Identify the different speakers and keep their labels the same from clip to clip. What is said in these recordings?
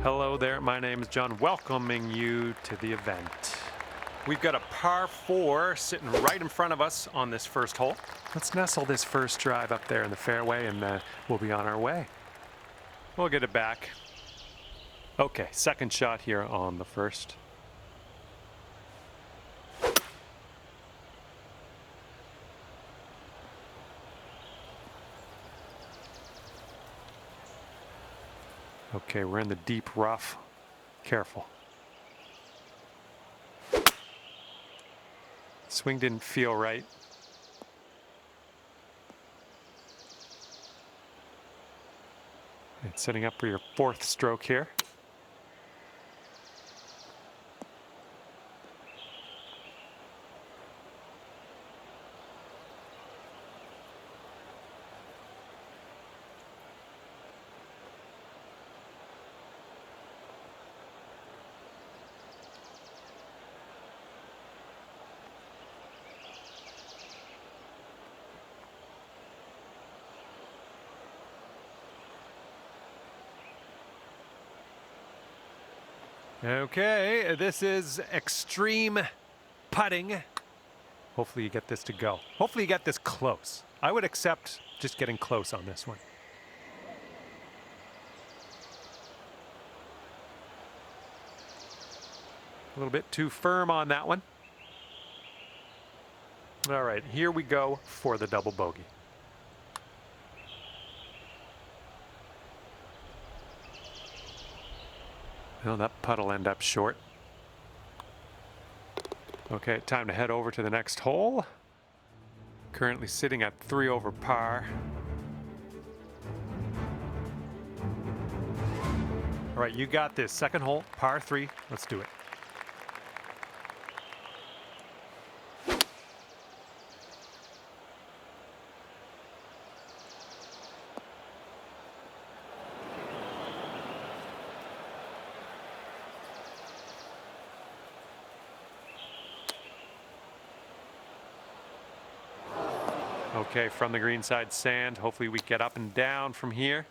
Speaker 1: Hello there, my name is John, welcoming you to the event. We've got a par 4 sitting right in front of us on this first hole. Let's nestle this first drive up there in the fairway and we'll be on our way. We'll get it back. Okay, second shot here on the first. Okay, we're in the deep rough. Careful. Swing didn't feel right. And setting up for your fourth stroke here. Okay, this is extreme putting. Hopefully you get this to go. Hopefully you get this close. I would accept just getting close on this one. A little bit too firm on that one. All right, here we go for the double bogey. Well, that putt will end up short. Okay, time to head over to the next hole. Currently sitting at 3 over par. All right, you got this. Second hole, par 3. Let's do it. Okay, from the greenside sand. Hopefully we get up and down from here.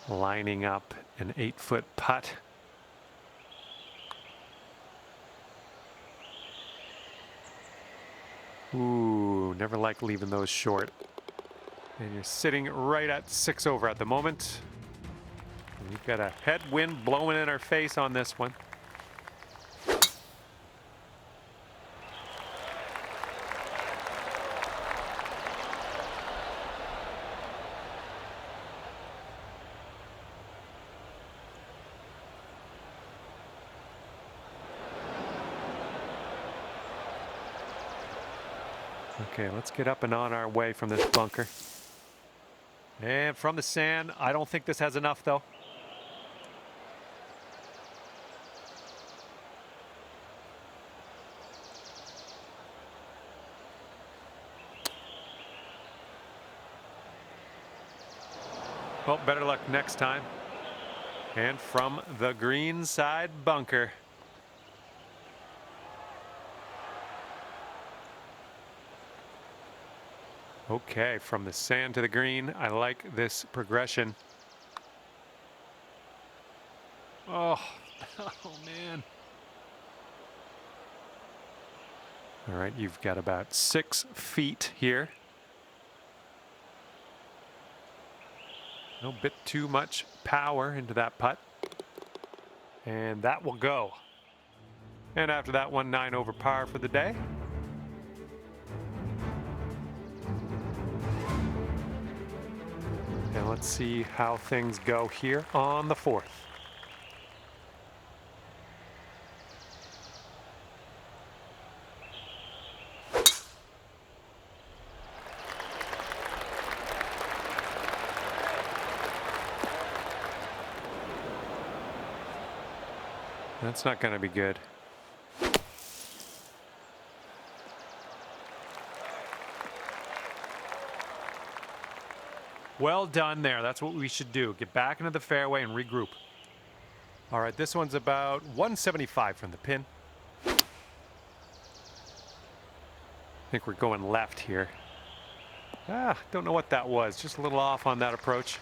Speaker 1: Lining up an 8-foot putt. Ooh, never like leaving those short. And you're sitting right at 6 over at the moment. And we've got a headwind blowing in our face on this one. Okay, let's get up and on our way from this bunker. And from the sand, I don't think this has enough though. Well, better luck next time. And from the green side bunker. Okay, from the sand to the green, I like this progression. Oh, oh man. All right, you've got about 6 feet here. A bit too much power into that putt. And that will go. And after that one, 9 over par for the day. And let's see how things go here on the 4th. That's not going to be good. Well done there. That's what we should do. Get back into the fairway and regroup. All right, this one's about 175 from the pin. I think we're going left here. Don't know what that was. Just a little off on that approach.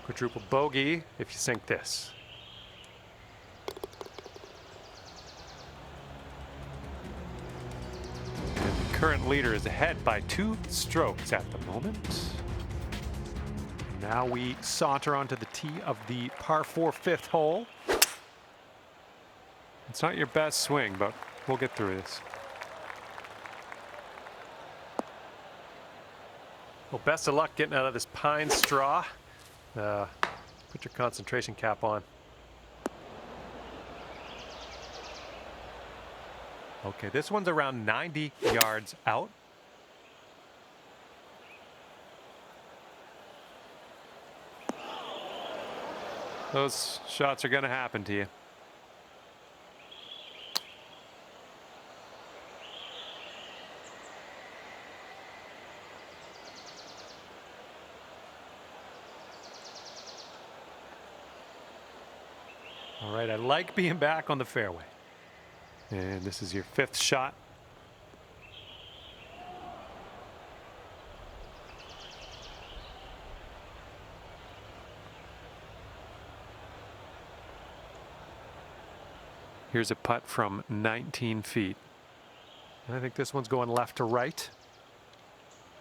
Speaker 1: Quadruple bogey if you sink this. And the current leader is ahead by 2 strokes at the moment. Now we saunter onto the tee of the par 4 fifth hole. It's not your best swing, but we'll get through this. Well, best of luck getting out of this pine straw. Put your concentration cap on. Okay, this one's around 90 yards out. Those shots are going to happen to you. All right, I like being back on the fairway. And this is your 5th shot. Here's a putt from 19 feet. I think this one's going left to right.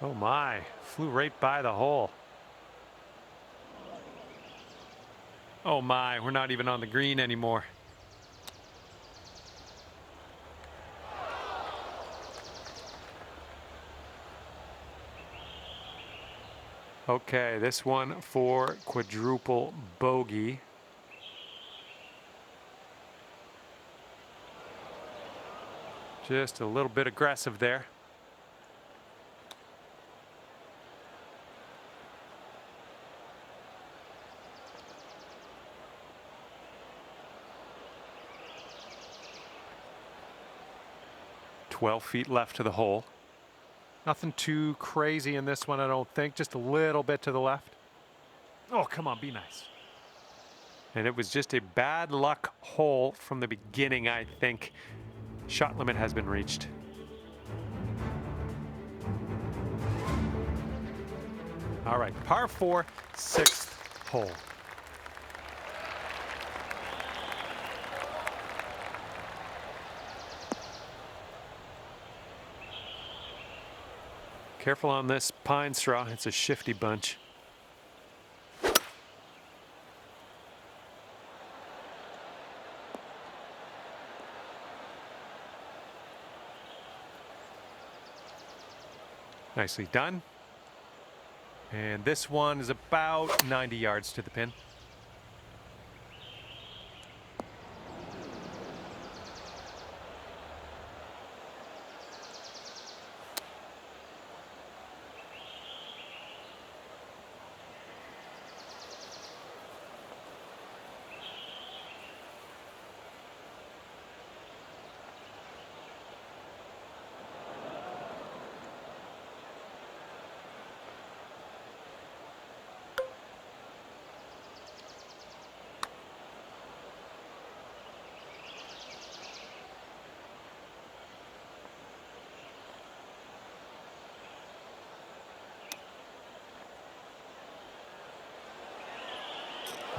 Speaker 1: Oh my, flew right by the hole. Oh my, we're not even on the green anymore. Okay, this one for quadruple bogey. Just a little bit aggressive there. "12 feet left to the hole. Nothing too crazy in this one, I don't think. Just a little bit to the left. Oh, come on, be nice. And it was just a bad luck hole from the beginning, I think. Shot limit has been reached. All right, par 4, 6th hole. Careful on this pine straw, it's a shifty bunch. Nicely done. And this one is about 90 yards to the pin.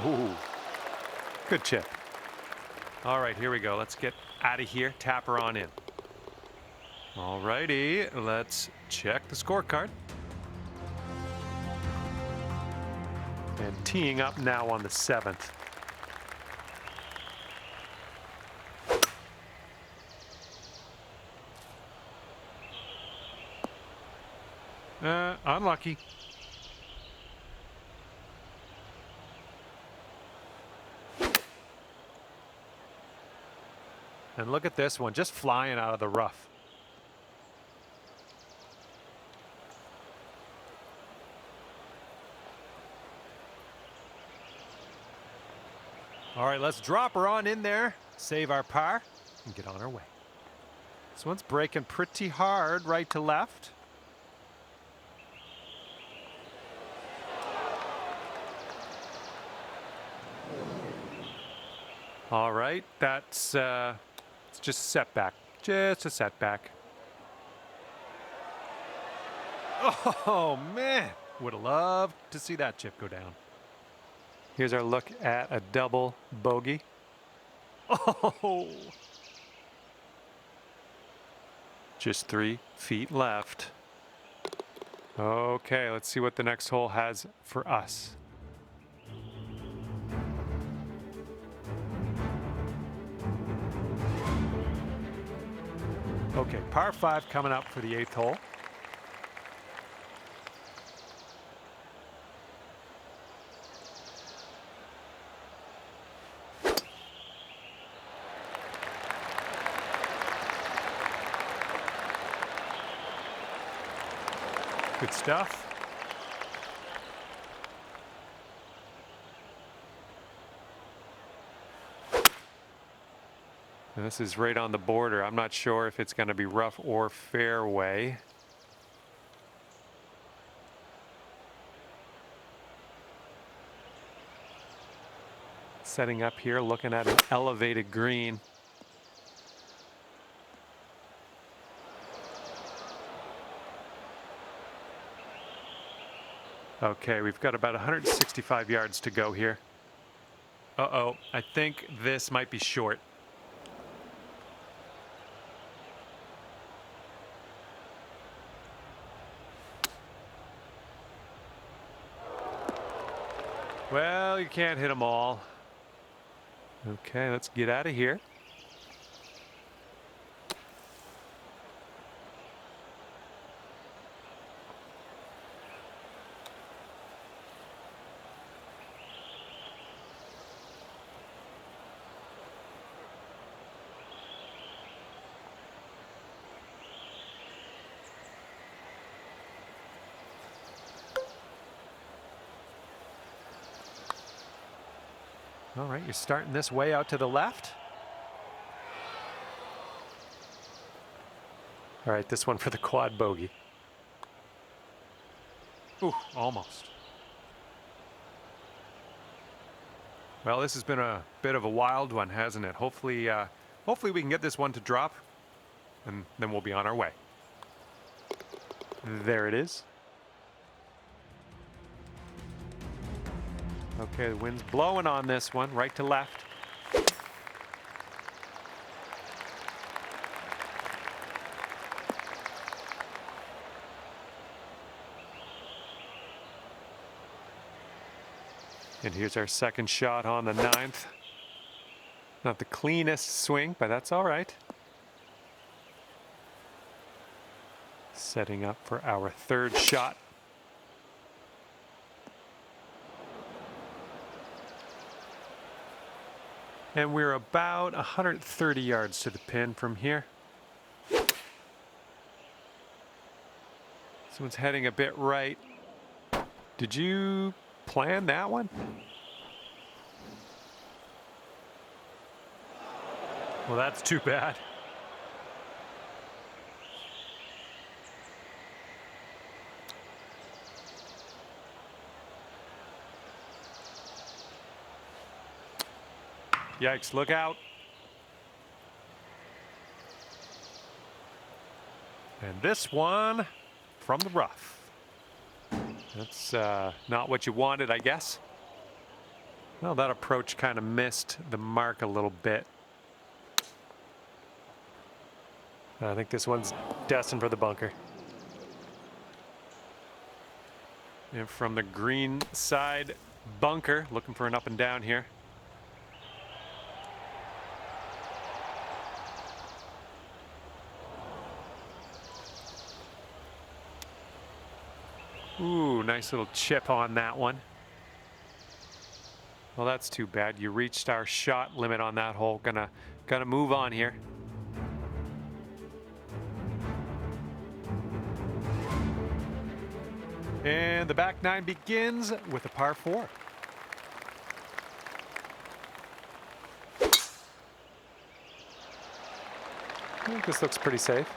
Speaker 1: Ooh, good chip. All right, here we go. Let's get out of here. Tap her on in. All righty, let's check the scorecard. And teeing up now on the 7th. Unlucky. And look at this one, just flying out of the rough. All right, let's drop her on in there, save our par, and get on our way. This one's breaking pretty hard right to left. All right, that's it's just a setback. Just a setback. Oh, man. Would have loved to see that chip go down. Here's our look at a double bogey. Oh! Just 3 feet left. Okay, let's see what the next hole has for us. Okay, par 5 coming up for the 8th hole. Good stuff. And this is right on the border. I'm not sure if it's going to be rough or fairway. Setting up here, looking at an elevated green. Okay, we've got about 165 yards to go here. Uh-oh, I think this might be short. Well, you can't hit them all. Okay, let's get out of here. All right, you're starting this way out to the left. All right, this one for the quad bogey. Ooh, almost. Well, this has been a bit of a wild one, hasn't it? Hopefully, hopefully we can get this one to drop, and then we'll be on our way. There it is. Okay, the wind's blowing on this one, right to left. And here's our second shot on the 9th. Not the cleanest swing, but that's all right. Setting up for our 3rd shot. And we're about 130 yards to the pin from here. This one's heading a bit right. Did you plan that one? Well, that's too bad. Yikes, look out. And this one from the rough. That's not what you wanted, I guess. Well, that approach kind of missed the mark a little bit. I think this one's destined for the bunker. And from the green side bunker, looking for an up and down here. Ooh, nice little chip on that one. Well, that's too bad. You reached our shot limit on that hole. Gonna move on here. And the back nine begins with a par 4. I think this looks pretty safe.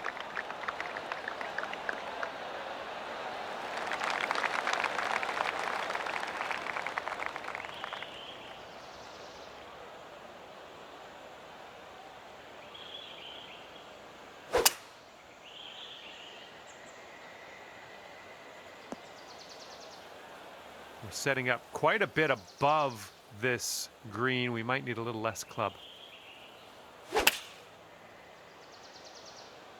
Speaker 1: We're setting up quite a bit above this green. We might need a little less club.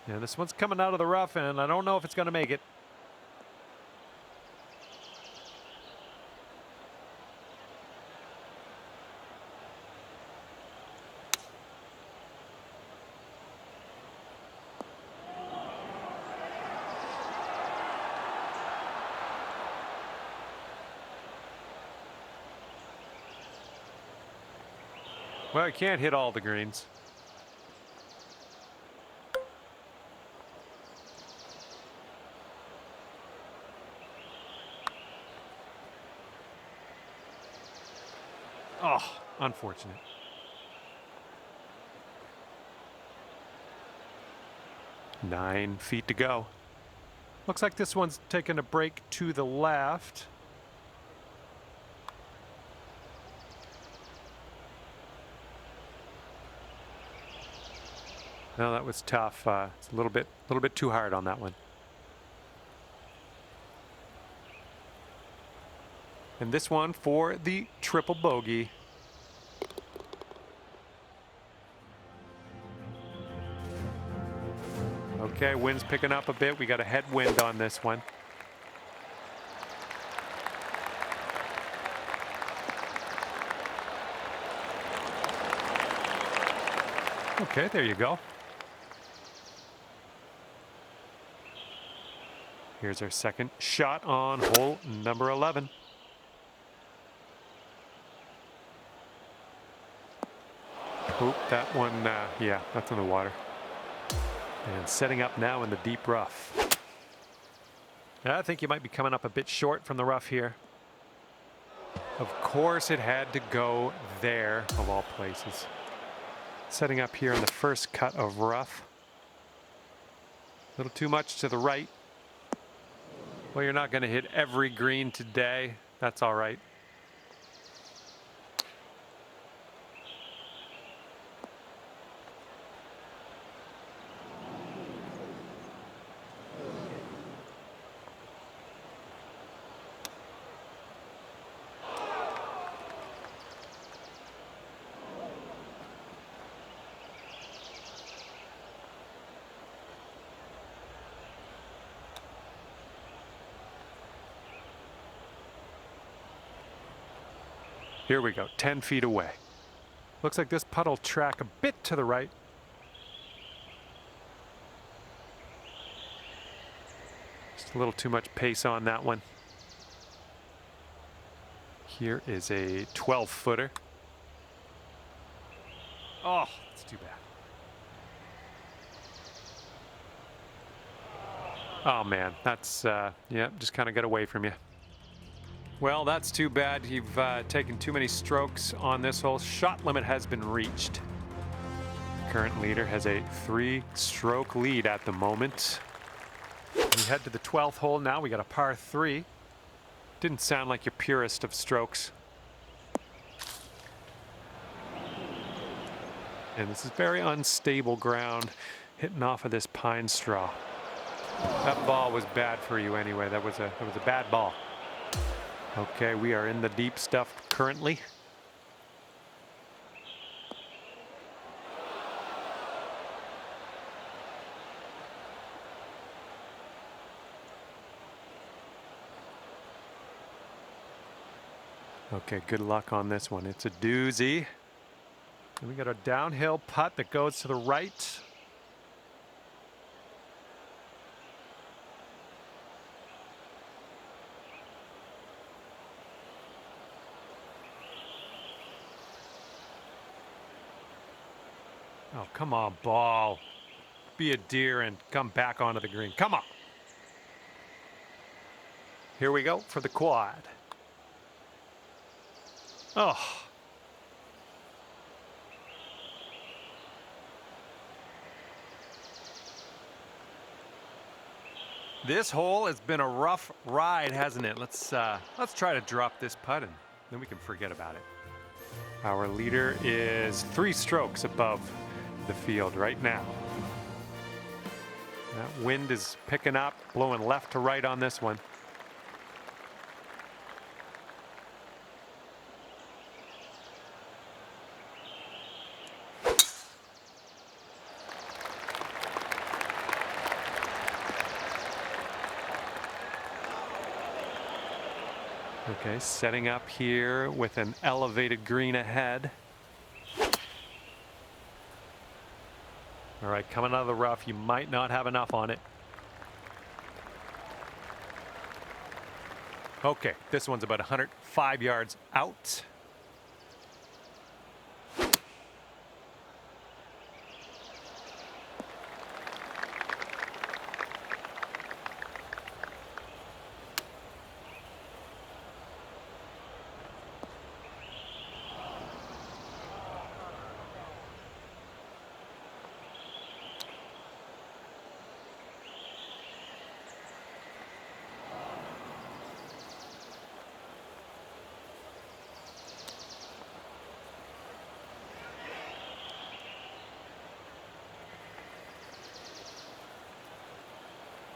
Speaker 1: Yeah, this one's coming out of the rough, and I don't know if it's going to make it. Well, I can't hit all the greens. Oh, unfortunate. Nine feet to go. Looks like this one's taking a break to the left. No, that was tough. It's a little bit too hard on that one. And this one for the triple bogey. Okay, wind's picking up a bit. We got a headwind on this one. Okay, there you go. Here's our second shot on hole number 11. Oop, that one, yeah, that's in the water. And setting up now in the deep rough. I think you might be coming up a bit short from the rough here. Of course it had to go there, of all places. Setting up here on the first cut of rough. A little too much to the right. Well, you're not going to hit every green today. That's all right. Here we go, 10 feet away. Looks like this putt'll track a bit to the right. Just a little too much pace on that one. Here is a 12-footer. Oh, that's too bad. Oh man, that's, yeah, just kind of got away from you. Well, that's too bad. You've taken too many strokes on this hole. Shot limit has been reached. Current leader has a 3-stroke lead at the moment. We head to the 12th hole now. We got a par 3. Didn't sound like your purest of strokes. And this is very unstable ground, hitting off of this pine straw. That ball was bad for you anyway. That was a bad ball. Okay, we are in the deep stuff currently. Okay, good luck on this one. It's a doozy. And we got a downhill putt that goes to the right. Oh, come on, ball. Be a deer and come back onto the green. Come on. Here we go for the quad. Oh. This hole has been a rough ride, hasn't it? Let's try to drop this putt and then we can forget about it. Our leader is 3 strokes above the field right now. That wind is picking up, blowing left to right on this one. Okay, setting up here with an elevated green ahead. All right, coming out of the rough, you might not have enough on it. Okay, this one's about 105 yards out.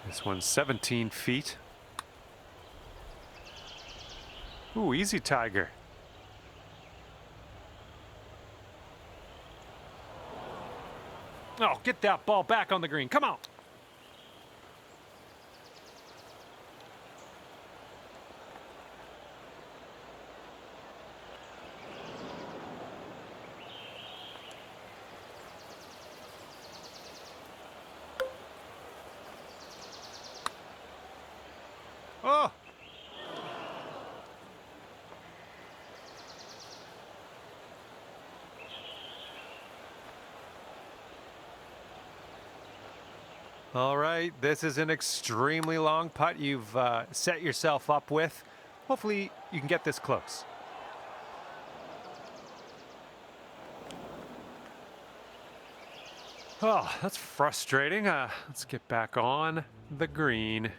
Speaker 1: This one's 17 feet. Ooh, easy, Tiger. Oh, get that ball back on the green. Come on. Oh. All right, this is an extremely long putt you've set yourself up with. Hopefully you can get this close. Oh, that's frustrating. Let's get back on the green.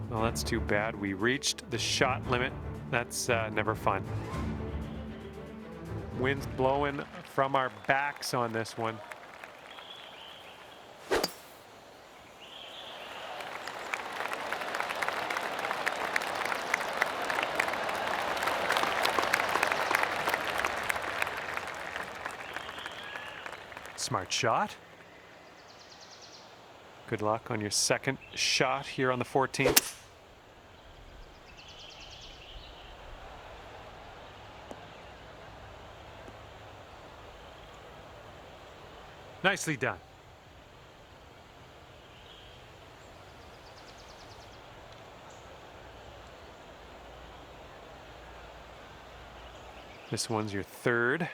Speaker 1: Well, that's too bad. We reached the shot limit. That's never fun. Wind's blowing from our backs on this one. Smart shot. Good luck on your second shot here on the 14th. Nicely done. This one's your third.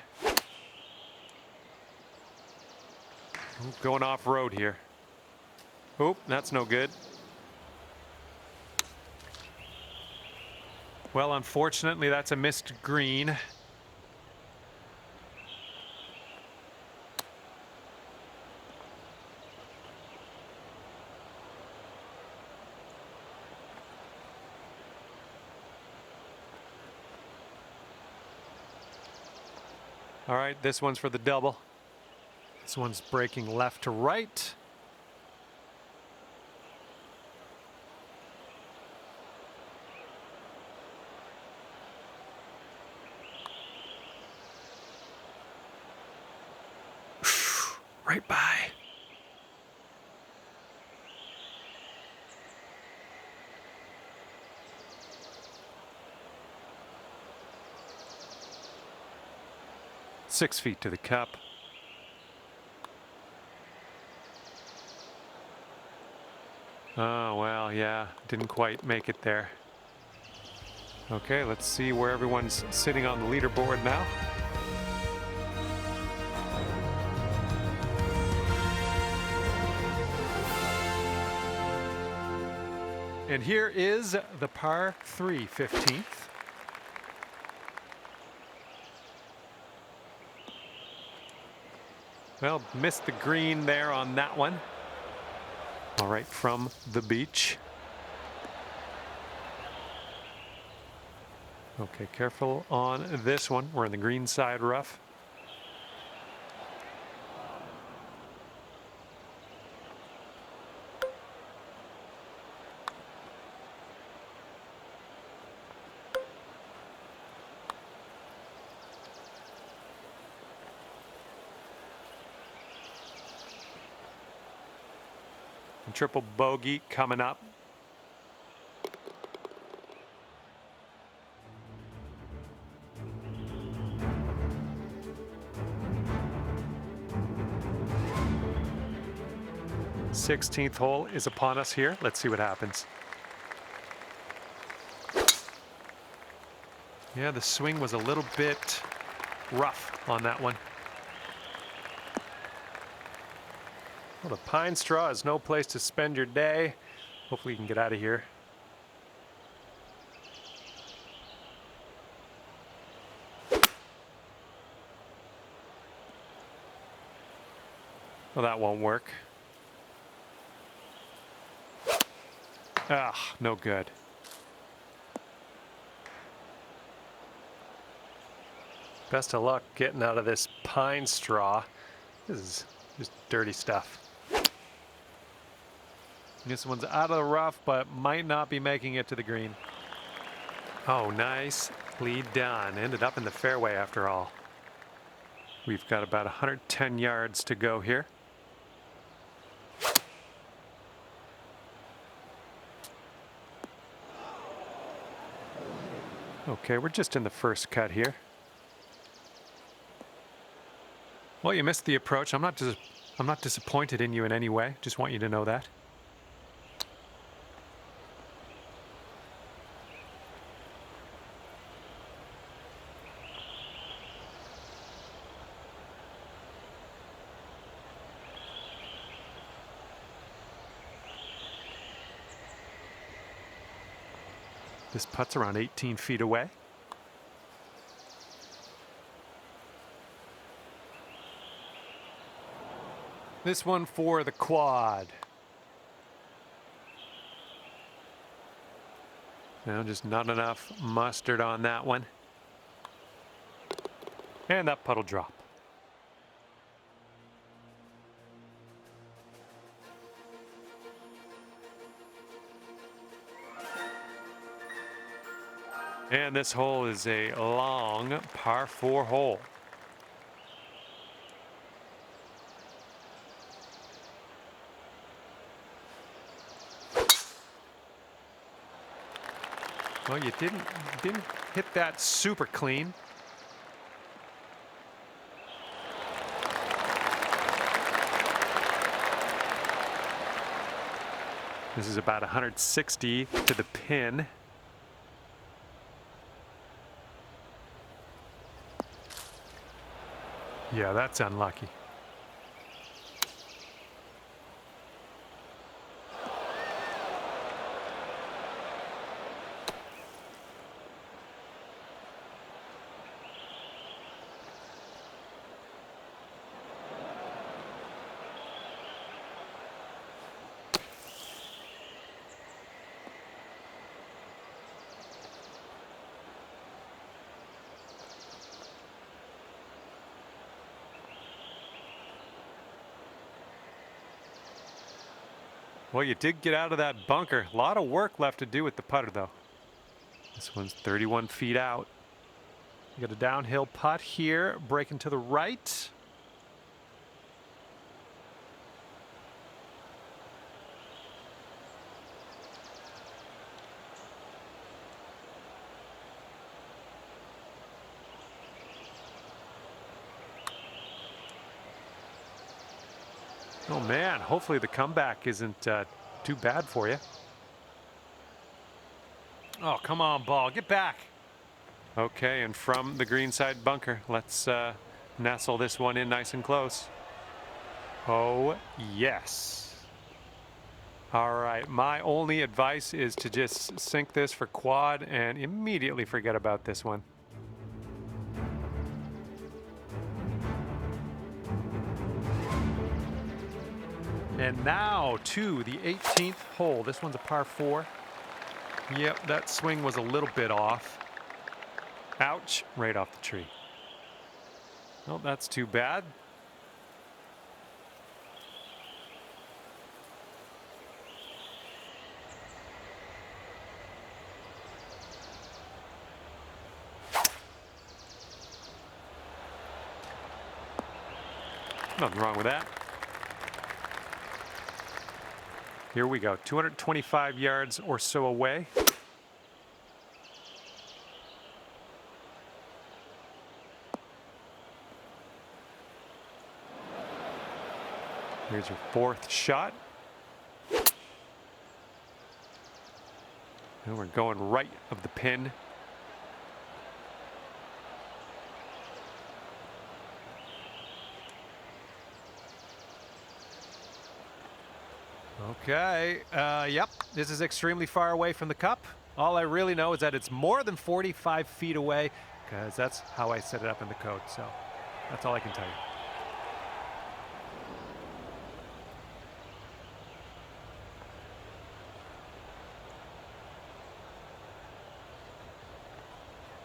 Speaker 1: Ooh, going off road here. Oh, that's no good. Well, unfortunately, that's a missed green. All right, this one's for the double. This one's breaking left to right. Right by. 6 feet to the cup. Oh, well, yeah, didn't quite make it there. Okay, let's see where everyone's sitting on the leaderboard now. And here is the par 3 15th. Well, missed the green there on that one. All right, from the beach. Okay, careful on this one. We're in the green side rough. And triple bogey coming up. Sixteenth hole is upon us here. Let's see what happens. Yeah, the swing was a little bit rough on that one. Well, the pine straw is no place to spend your day. Hopefully you can get out of here. Well, that won't work. Ah, no good. Best of luck getting out of this pine straw. This is just dirty stuff. This one's out of the rough, but might not be making it to the green. Oh, nicely done. Ended up in the fairway after all. We've got about 110 yards to go here. Okay, we're just in the first cut here. Well, you missed the approach. I'm not disappointed in you in any way. Just want you to know that. This putt's around 18 feet away. This one for the quad. Now just not enough mustard on that one. And that putt'll drop. And this hole is a long par 4 hole. Well, you didn't hit that super clean. This is about 160 to the pin. Yeah, that's unlucky. Well, you did get out of that bunker. A lot of work left to do with the putter, though. This one's 31 feet out. You got a downhill putt here, breaking to the right. Oh man, hopefully the comeback isn't too bad for you. Oh, come on, ball, get back. Okay, and from the green side bunker, let's nestle this one in nice and close. Oh, yes. All right, my only advice is to just sink this for quad and immediately forget about this one. And now to the 18th hole. This one's a par 4. Yep, that swing was a little bit off. Ouch, right off the tree. Well, that's too bad. Nothing wrong with that. Here we go, 225 yards or so away. Here's your 4th shot. And we're going right of the pin. Okay, yep, this is extremely far away from the cup. All I really know is that it's more than 45 feet away, because that's how I set it up in the code, so that's all I can tell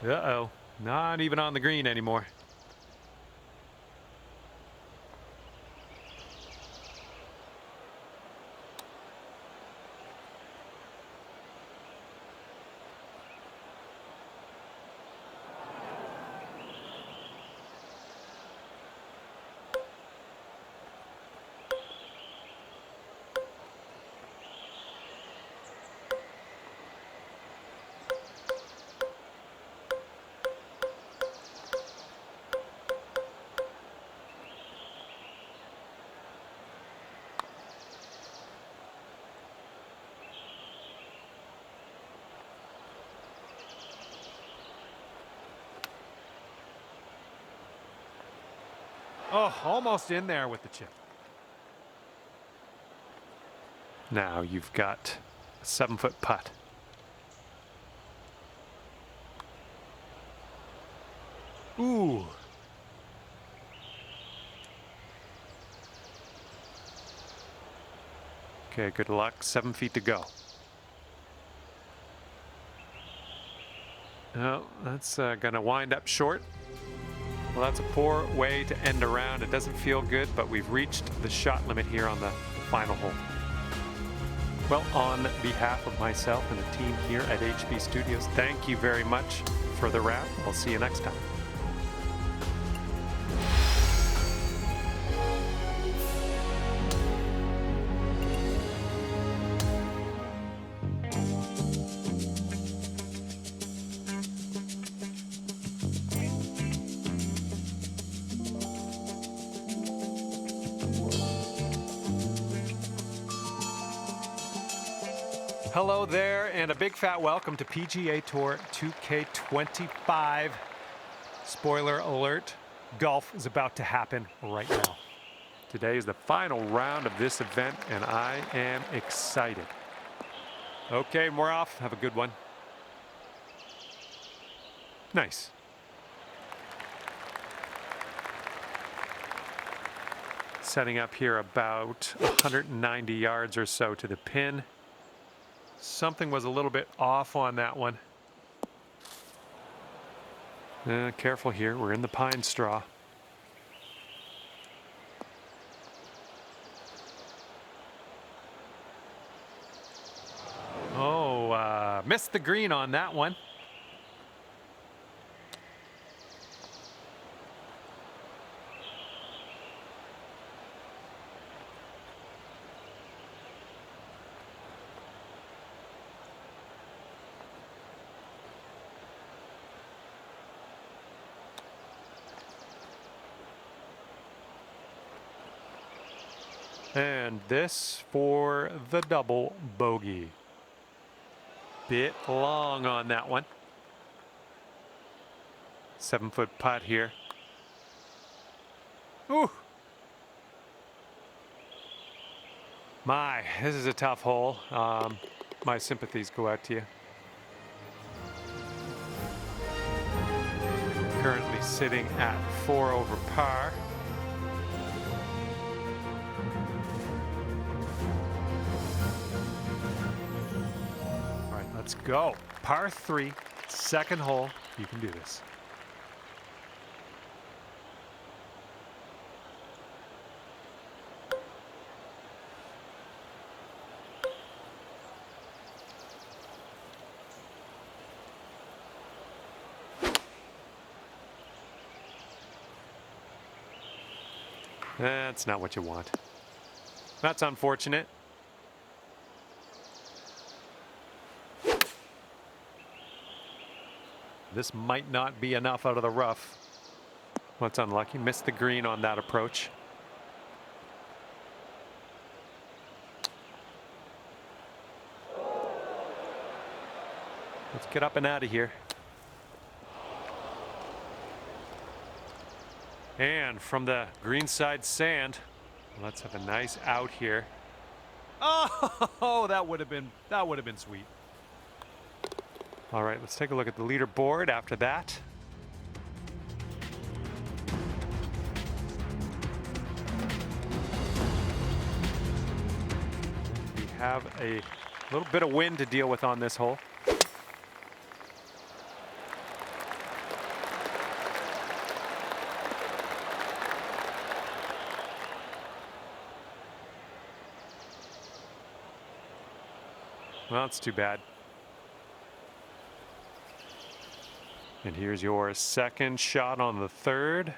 Speaker 1: you. Uh-oh, not even on the green anymore. Oh, almost in there with the chip. Now you've got a 7-foot putt. Ooh. Okay, good luck. 7 feet to go. Oh, that's gonna wind up short. Well, that's a poor way to end a round. It doesn't feel good, but we've reached the shot limit here on the final hole. Well, on behalf of myself and the team here at HB Studios, thank you very much for the round. We'll see you next time. Hello there, and a big fat welcome to PGA Tour 2K25. Spoiler alert, golf is about to happen right now. Today is the final round of this event, and I am excited. Okay, we're off. Have a good one. Nice. Setting up here about 190 yards or so to the pin. Something was a little bit off on that one. Careful here, we're in the pine straw. Oh, missed the green on that one. And this for the double bogey. Bit long on that one. 7-foot putt here. Ooh. My, this is a tough hole. My sympathies go out to you. Currently sitting at 4 over par. All right, let's go. Par 3, second hole. You can do this. That's not what you want. That's unfortunate. This might not be enough out of the rough. Well, it's unlucky. Missed the green on that approach. Let's get up and out of here. And from the greenside sand, let's have a nice out here. Oh, that would have been sweet. All right, let's take a look at the leaderboard after that. We have a little bit of wind to deal with on this hole. Well, it's too bad. And here's your second shot on the third.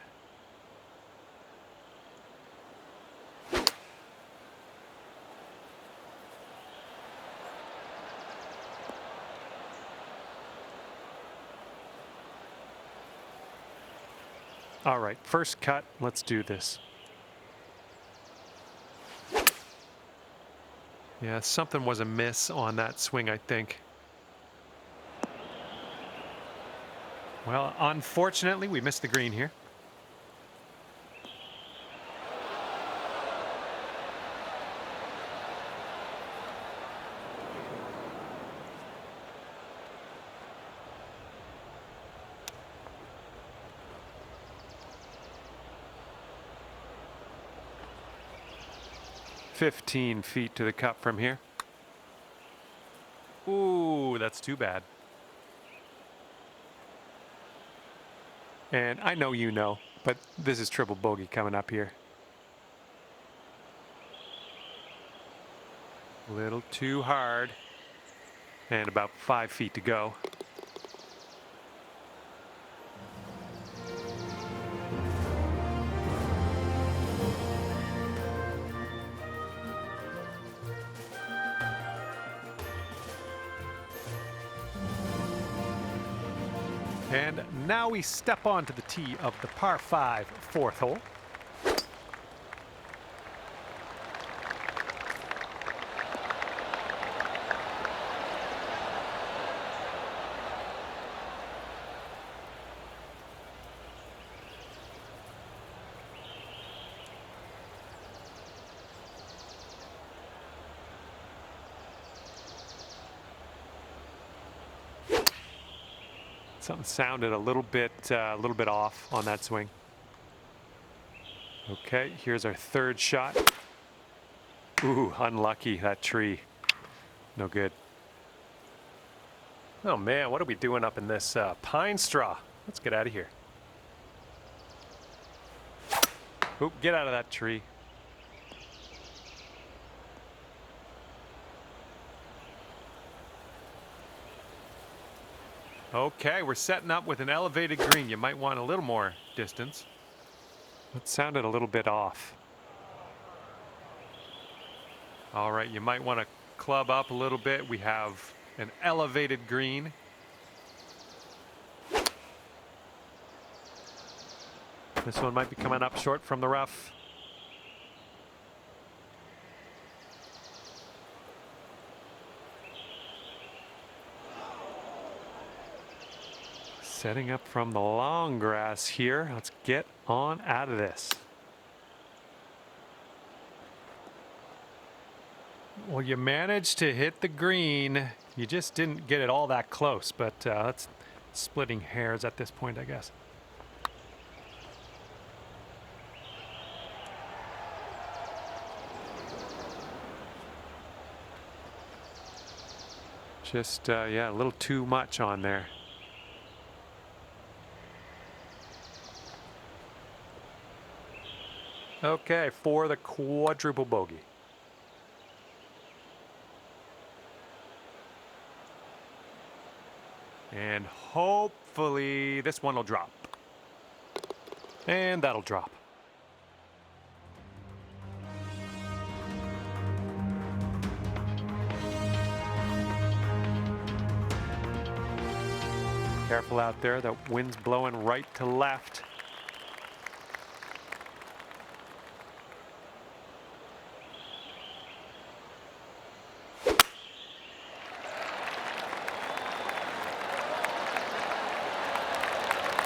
Speaker 1: All right, first cut. Let's do this. Yeah, something was amiss on that swing, I think. Well, unfortunately, we missed the green here. "15 feet to the cup from here." Ooh, that's too bad. And I know you know, but this is triple bogey coming up here. A little too hard. And about 5 feet to go. And now we step onto the tee of the par 5 fourth hole. Something sounded a little bit off on that swing. Okay, here's our third shot. Ooh, unlucky, that tree. No good. Oh man, what are we doing up in this pine straw? Let's get out of here. Oop, get out of that tree. Okay, we're setting up with an elevated green. You might want a little more distance. That sounded a little bit off. All right, you might want to club up a little bit. We have an elevated green. This one might be coming up short from the rough. Setting up from the long grass here. Let's get on out of this. Well, you managed to hit the green. You just didn't get it all that close, but that's splitting hairs at this point, I guess. Just, yeah, a little too much on there. Okay, for the quadruple bogey. And hopefully this one will drop. And that'll drop. Careful out there, the wind's blowing right to left.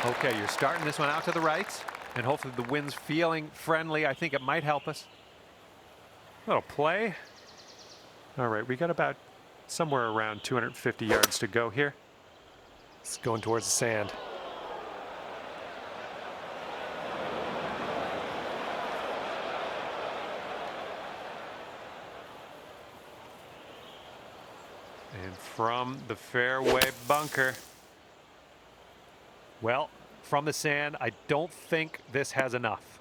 Speaker 1: Okay, you're starting this one out to the right, and hopefully the wind's feeling friendly. I think it might help us. Little play. All right, we got about somewhere around 250 yards to go here. It's going towards the sand. And from the fairway bunker. Well, from the sand, I don't think this has enough.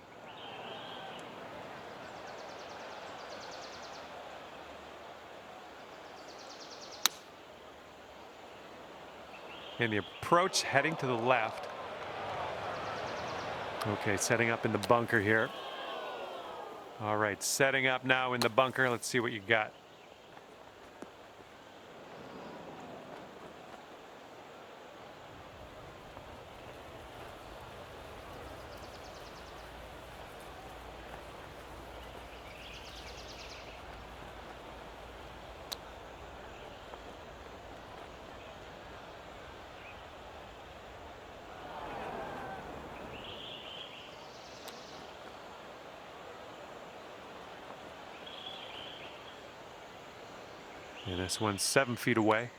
Speaker 1: And the approach heading to the left. Okay, setting up in the bunker here. All right, setting up now in the bunker. Let's see what you got. And this one's 7 feet away.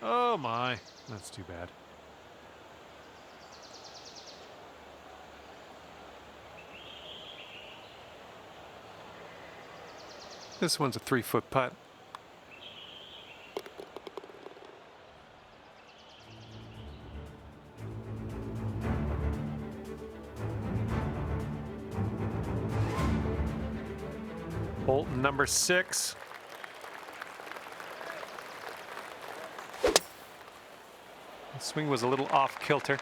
Speaker 1: Oh my, that's too bad. This one's a 3-foot putt. Hole number 6. The swing was a little off kilter.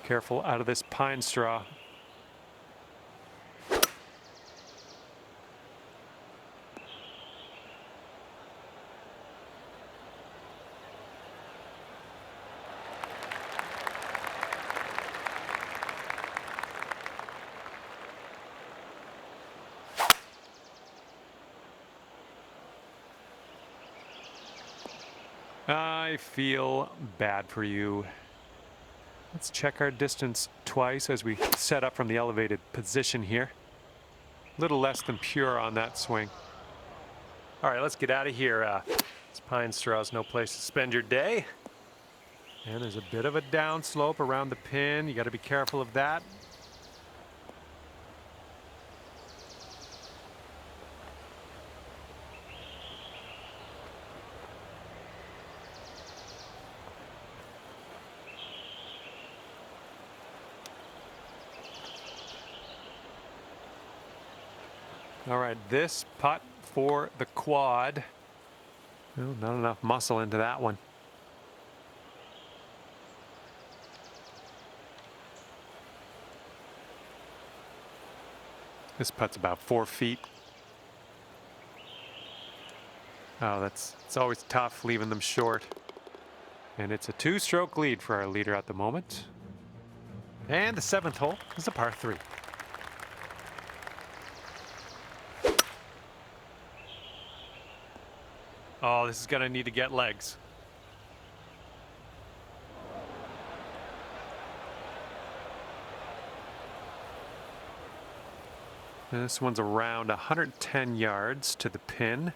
Speaker 1: Careful out of this pine straw. I feel bad for you. Let's check our distance twice as we set up from the elevated position here. A little less than pure on that swing. All right, let's get out of here. This pine straw's no place to spend your day. And there's a bit of a downslope around the pin. You got to be careful of that. All right, this putt for the quad. Well, not enough muscle into that one. This putt's about 4 feet. Oh, it's always tough leaving them short. And it's a 2-stroke lead for our leader at the moment. And the 7th hole is a par 3. Oh, this is going to need to get legs. This one's around 110 yards to the pin.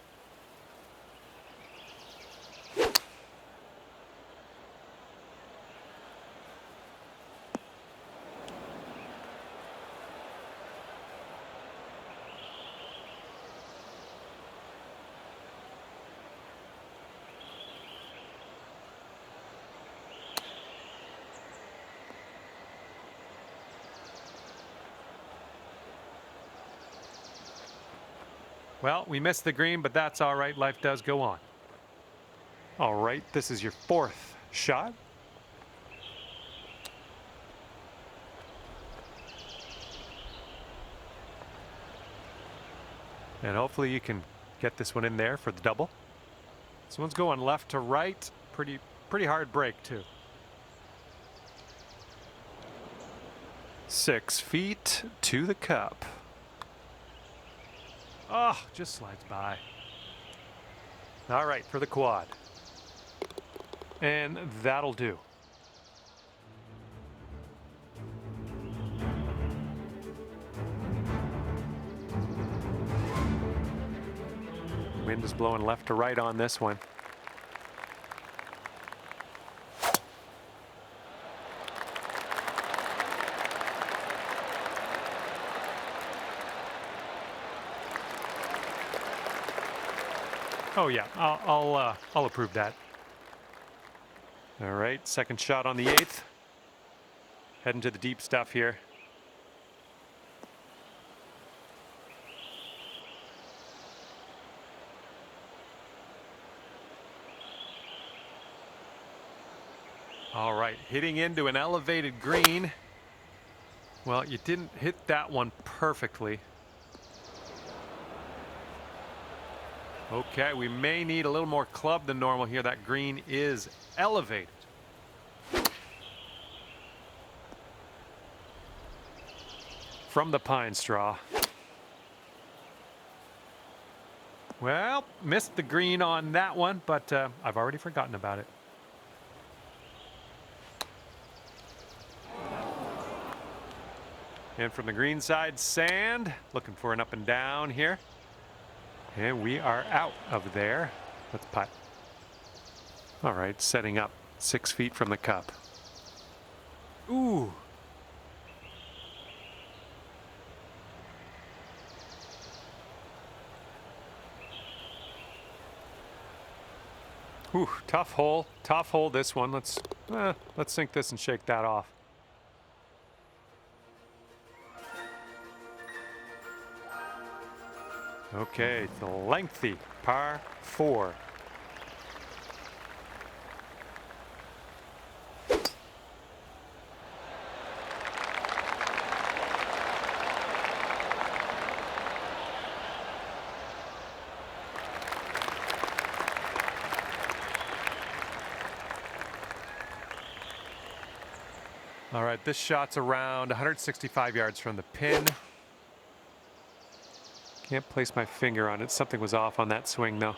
Speaker 1: Well, we missed the green, but that's all right. Life does go on. All right, this is your fourth shot. And hopefully you can get this one in there for the double. This one's going left to right. Pretty hard break too. 6 feet to the cup. Oh, just slides by. All right, for the quad. And that'll do. Wind is blowing left to right on this one. Oh yeah, I'll approve that. All right, second shot on the 8th. Heading to the deep stuff here. All right, hitting into an elevated green. Well, you didn't hit that one perfectly. Okay, we may need a little more club than normal here. That green is elevated. From the pine straw. Well, missed the green on that one, but I've already forgotten about it. And from the green side, sand. Looking for an up and down here. And we are out of there. Let's putt. All right, setting up 6 feet from the cup. Ooh. Ooh, tough hole. Tough hole this one. Let's sink this and shake that off. Okay, the lengthy par 4. All right, this shot's around 165 yards from the pin. Can't place my finger on it. Something was off on that swing, though.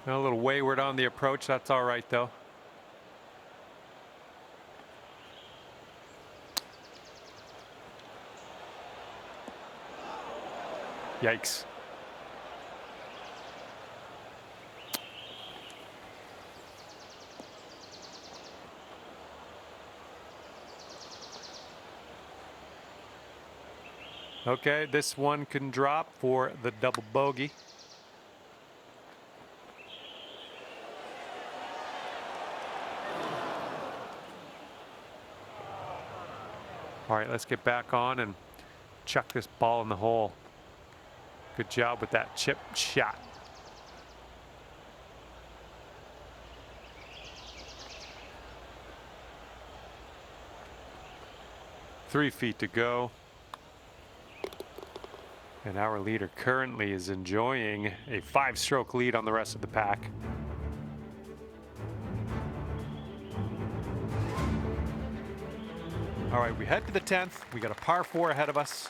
Speaker 1: A little wayward on the approach. That's all right, though. Yikes. Okay, this one can drop for the double bogey. All right, let's get back on and chuck this ball in the hole. Good job with that chip shot. Three feet to go. And our leader currently is enjoying a 5-stroke lead on the rest of the pack. All right, we head to the 10th. We got a par 4 ahead of us.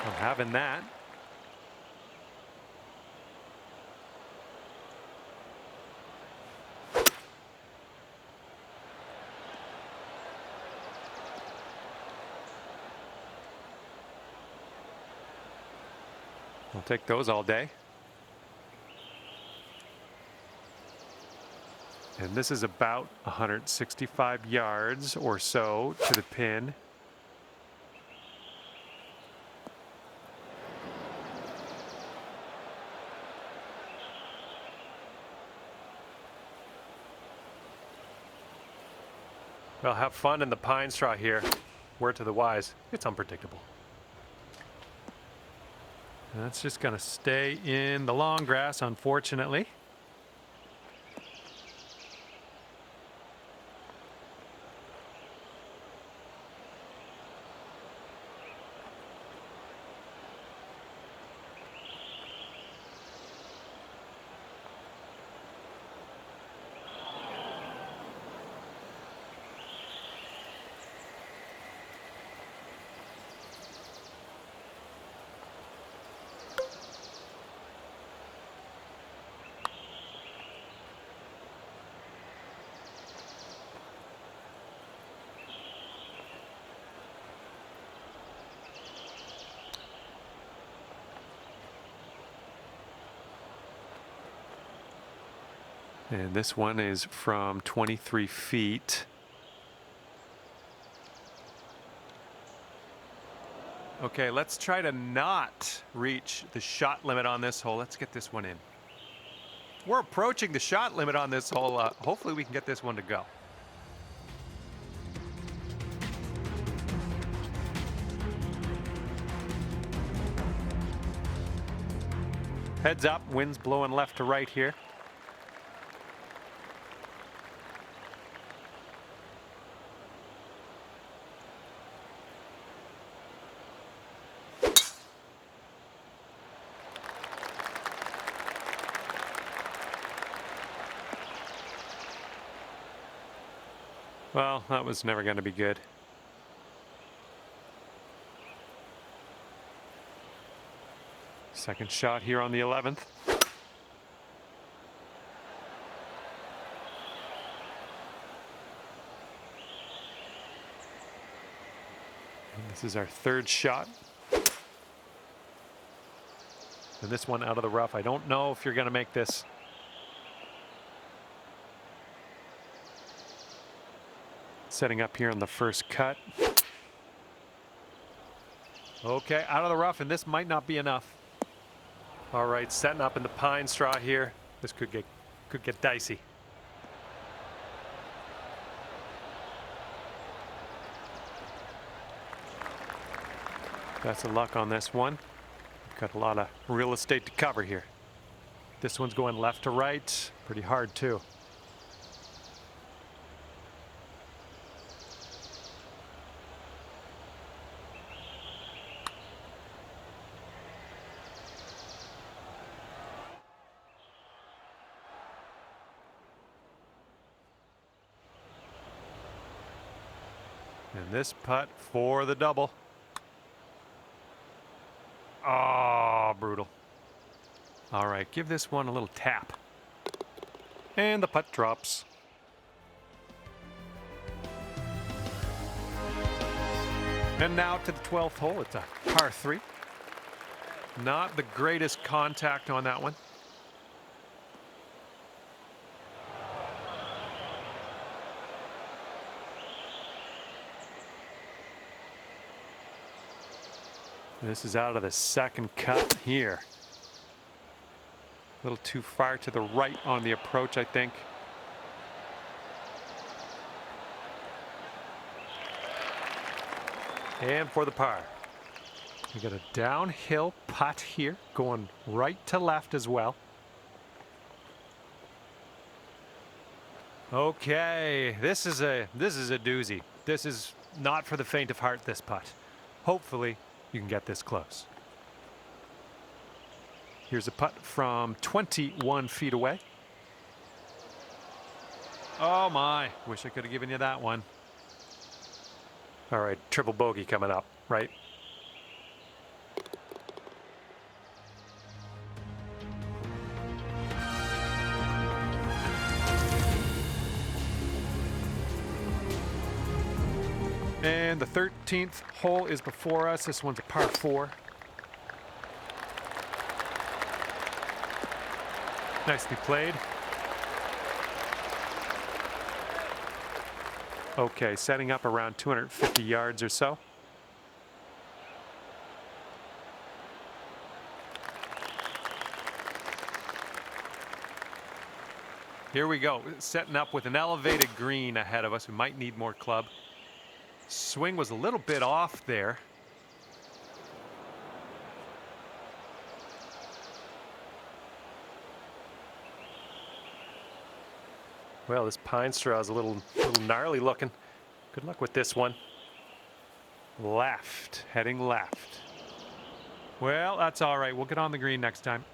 Speaker 1: I'm having that. I'll take those all day. And this is about 165 yards or so to the pin. Well, have fun in the pine straw here. Word to the wise, it's unpredictable. And that's just going to stay in the long grass, unfortunately. And this one is from 23 feet. Okay, let's try to not reach the shot limit on this hole. Let's get this one in. We're approaching the shot limit on this hole. Hopefully we can get this one to go. Heads up, wind's blowing left to right here. Well, that was never going to be good. Second shot here on the 11th. And this is our third shot. And this one out of the rough. I don't know if you're going to make this. Setting up here on the first cut. Okay, out of the rough, and this might not be enough. All right, setting up in the pine straw here. This could get dicey. That's the luck on this one. Got a lot of real estate to cover here. This one's going left to right, pretty hard too. And this putt for the double. Oh, brutal. All right, give this one a little tap. And the putt drops. And now to the 12th hole. It's a par 3. Not the greatest contact on that one. This is out of the second cut here. A little too far to the right on the approach, I think. And for the par. We got a downhill putt here, going right to left as well. Okay, this is a doozy. This is not for the faint of heart, this putt. Hopefully, you can get this close. Here's a putt from 21 feet away. Oh my, wish I could have given you that one. All right, triple bogey coming up, right? And the 13th hole is before us. This one's a par 4. Nicely played. Okay, setting up around 250 yards or so. Here we go, setting up with an elevated green ahead of us. We might need more club. Swing was a little bit off there. Well, this pine straw is a little gnarly looking. Good luck with this one. Left, heading left. Well, that's all right. We'll get on the green next time.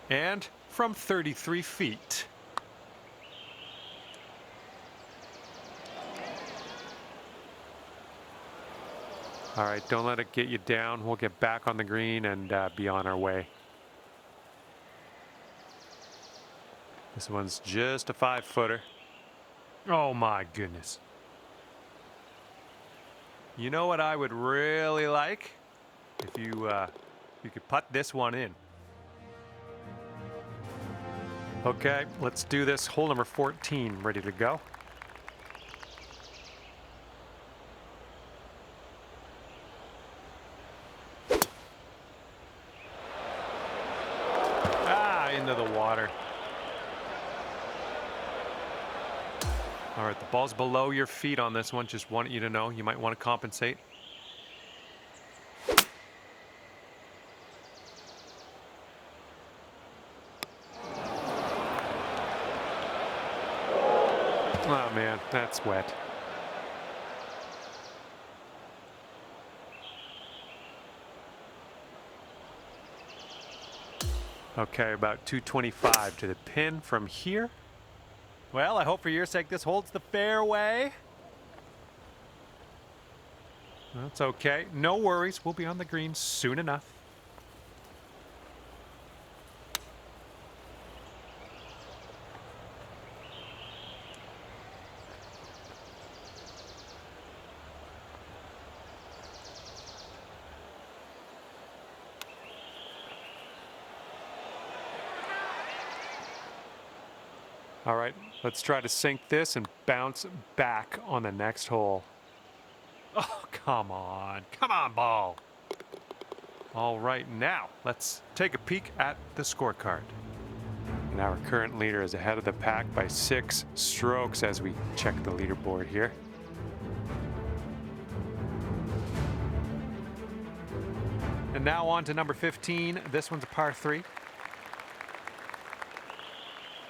Speaker 1: And from 33 feet. All right, don't let it get you down. We'll get back on the green and be on our way. This one's just a 5-footer. Oh my goodness. You know what I would really like? If you could putt this one in. Okay, let's do this. Hole number 14, ready to go. Into the water. All right, the ball's below your feet on this one. Just wanted you to know you might want to compensate. Oh man, that's wet. Okay, about 225 to the pin from here. Well, I hope for your sake this holds the fairway. That's okay. No worries. We'll be on the green soon enough. All right, let's try to sink this and bounce back on the next hole. Oh, come on, ball. All right, now let's take a peek at the scorecard. And our current leader is ahead of the pack by 6 strokes as we check the leaderboard here. And now on to number 15. This one's a par 3.